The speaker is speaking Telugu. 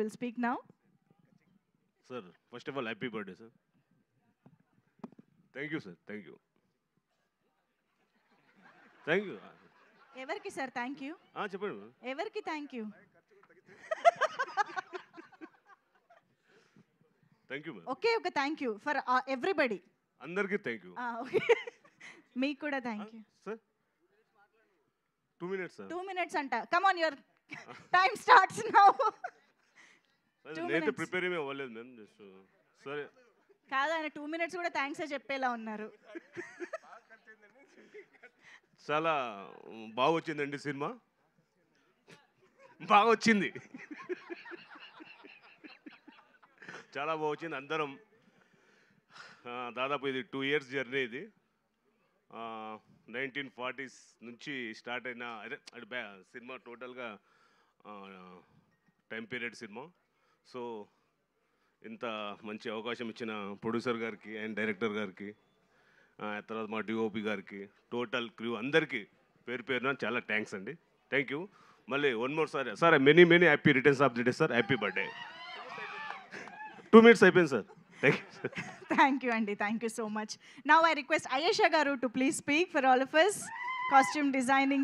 will speak now. Sir, first of all, happy birthday, sir. Thank you, sir. Thank you. Thank you. Evarki sir, thank you. చెప్పండి. Evarki thank you. Thank you, ma'am. Okay, thank you for everybody. అందరికీ thank you. Okay. మీకు కూడా thank you. Sir? 2 minutes, sir. 2 minutes anta. Come on, your time starts now. 2 నేనైతే minutes. ప్రిపేర్ ఏమీ అవ్వలేదు మ్యామ్. జస్ట్ సరే. కాదు, ఆయన 2 minutes కూడా థ్యాంక్స్ చెప్పేలా ఉన్నారు. చాలా బాగా వచ్చిందండి సినిమా. బాగా వచ్చింది. చాలా బాగా వచ్చింది. అందరం దాదాపు ఇది 2 years జర్నీ. ఇది 1940s నుంచి స్టార్ట్ అయిన సినిమా. టోటల్గా టైం పీరియడ్ సినిమా. సో ఇంత మంచి అవకాశం ఇచ్చిన ప్రొడ్యూసర్ గారికి అండ్ డైరెక్టర్ గారికి, తర్వాత మా డిఓపి గారికి, టోటల్ క్రూ అందరికీ పేరు పేరున చాలా థ్యాంక్స్ అండి. Thank you. మళ్ళీ one more sir many happy returns of the day sir. Happy birthday. 2 minutes అయిపోయింది sir. Thank you. Thank you, Andy. Thank you so much. Now I request Ayesha Garu to please speak for all of us. Costume designing